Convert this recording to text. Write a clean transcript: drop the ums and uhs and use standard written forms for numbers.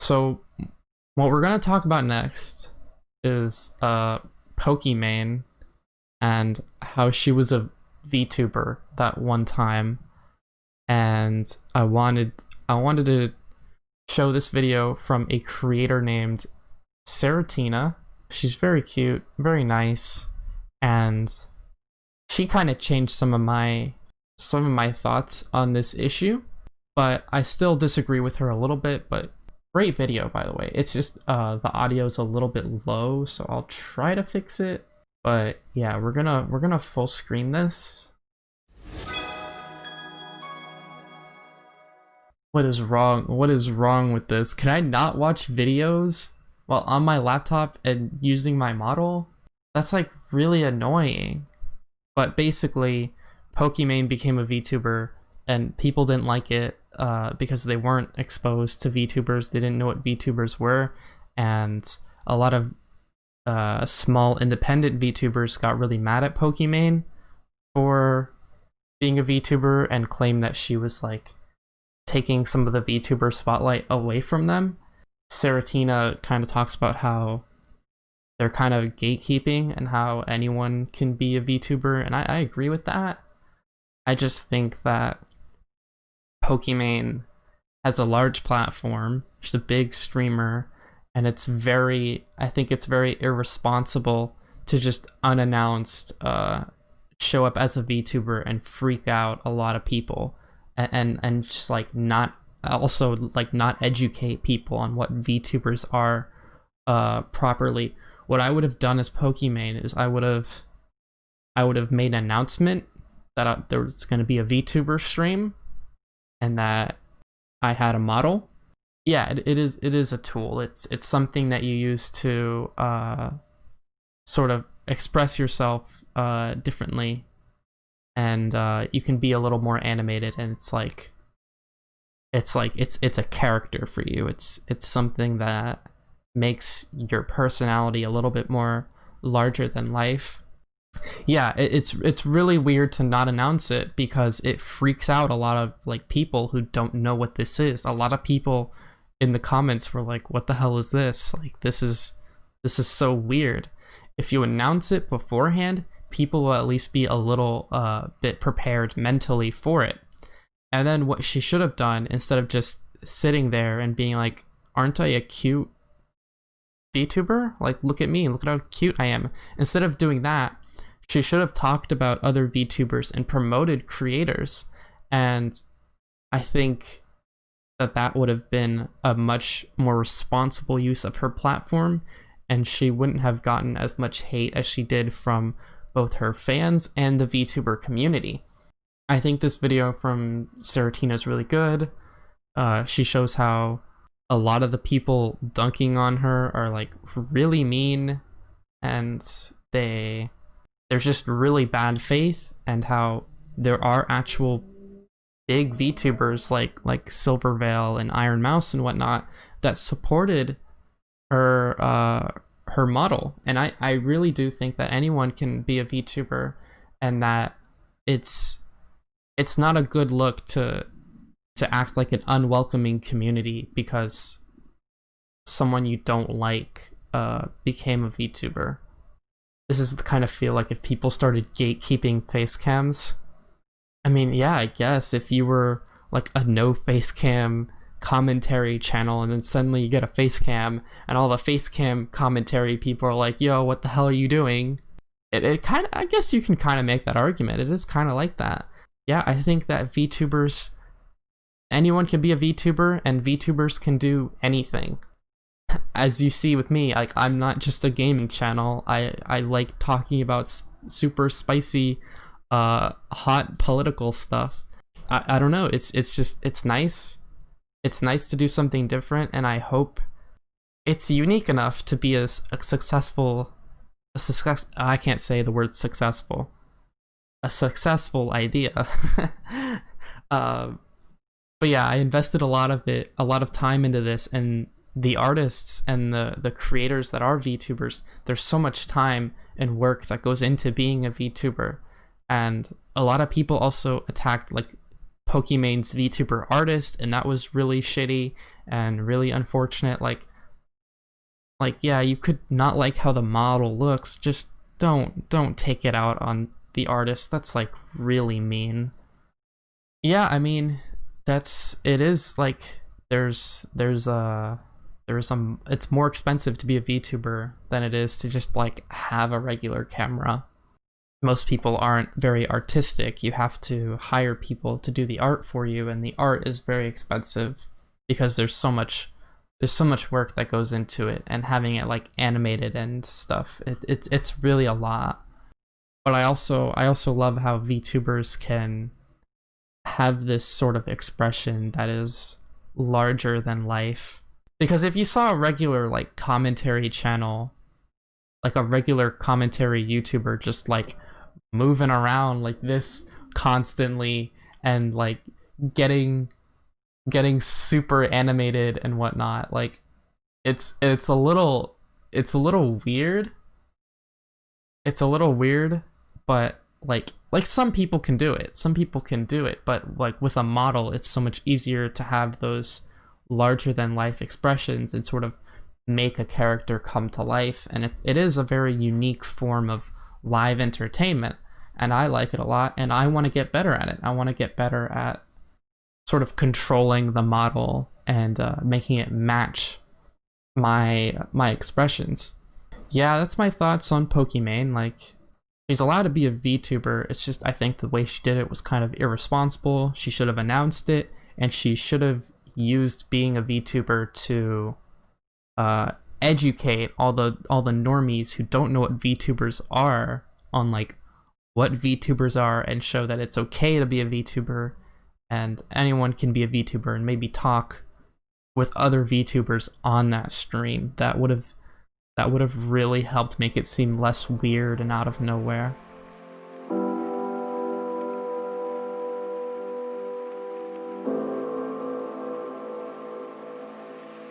So what we're gonna talk about next is Pokimane and how she was a VTuber that one time, and I wanted to show this video from a creator named Serotina. She's very cute, very nice, and she kind of changed some of my thoughts on this issue, but I still disagree with her a little bit. But great video, by the way. It's just the audio's a little bit low, so I'll try to fix it. But yeah, we're gonna full screen this. What is wrong? What is wrong with this? Can I not watch videos while on my laptop and using my model? That's like really annoying. But basically, Pokimane became a VTuber and people didn't like it because they weren't exposed to VTubers. They didn't know what VTubers were, and a lot of small independent VTubers got really mad at Pokimane for being a VTuber and claimed that she was like taking some of the VTuber spotlight away from them. Serotina kind of talks about how they're kind of gatekeeping and how anyone can be a VTuber, and I agree with that. I just think that Pokimane has a large platform. She's a big streamer, and I think it's very irresponsible to just unannounced show up as a VTuber and freak out a lot of people, and just like not educate people on what VTubers are properly. What I would have done as Pokimane is I would have made an announcement that there was going to be a VTuber stream and that I had a model. Yeah, it is a tool. It's something that you use to sort of express yourself differently, and you can be a little more animated, and it's a character for you. It's something that makes your personality a little bit more larger than life. Yeah, it's really weird to not announce it because it freaks out a lot of like people who don't know what this is. A lot of people in the comments were like, "What the hell is this? Like this is so weird." If you announce it beforehand, people will at least be a little bit prepared mentally for it. And then what she should have done, instead of just sitting there and being like, "Aren't I a cute VTuber? Like, look at me, look at how cute I am." Instead of doing that, she should have talked about other VTubers and promoted creators. And I think that would have been a much more responsible use of her platform, and she wouldn't have gotten as much hate as she did from both her fans and the VTuber community. I think this video from Serotina is really good. She shows how a lot of the people dunking on her are like really mean, and there's just really bad faith, and how there are actual big VTubers like Silverveil and Iron Mouse and whatnot that supported her model. And I really do think that anyone can be a VTuber, and that it's not a good look to act like an unwelcoming community because someone you don't like became a VTuber. This is the kind of feel like if people started gatekeeping face cams. I mean, yeah, I guess if you were like a no face cam commentary channel and then suddenly you get a face cam and all the face cam commentary people are like, "Yo, what the hell are you doing?" It kind of, I guess you can kind of make that argument. It is kind of like that. Yeah, I think that VTubers, anyone can be a VTuber, and VTubers can do anything. As you see with me, like, I'm not just a gaming channel. I like talking about super spicy hot political stuff. I don't know, it's nice. It's nice to do something different, and I hope it's unique enough to be a successful I can't say the word successful. A successful idea. But yeah, I invested a lot of time into this, and the artists and the creators that are VTubers, there's so much time and work that goes into being a VTuber. And a lot of people also attacked like Pokimane's VTuber artist, and that was really shitty and really unfortunate. Like yeah, you could not like how the model looks, just don't take it out on the artist. That's like really mean. Yeah, I mean, it is like there's some, it's more expensive to be a VTuber than it is to just like have a regular camera. Most people aren't very artistic. You have to hire people to do the art for you, and the art is very expensive because there's so much work that goes into it, and having it like animated and stuff, it's really a lot. But I also love how VTubers can have this sort of expression that is larger than life. Because if you saw a regular like commentary channel, like a regular commentary YouTuber just like moving around like this constantly and like getting super animated and whatnot, like it's a little weird. It's a little weird, but like some people can do it, but like with a model, it's so much easier to have those larger than life expressions and sort of make a character come to life. And it is a very unique form of live entertainment, and I like it a lot, and I want to get better at it. I want to get better at sort of controlling the model and making it match my expressions. Yeah, that's my thoughts on Pokimane. Like, she's allowed to be a VTuber. It's just, I think the way she did it was kind of irresponsible. She should have announced it, and she should have used being a VTuber to educate all the normies who don't know what VTubers are on like what VTubers are, and show that it's okay to be a VTuber and anyone can be a VTuber, and maybe talk with other VTubers on that stream. That would have really helped make it seem less weird and out of nowhere.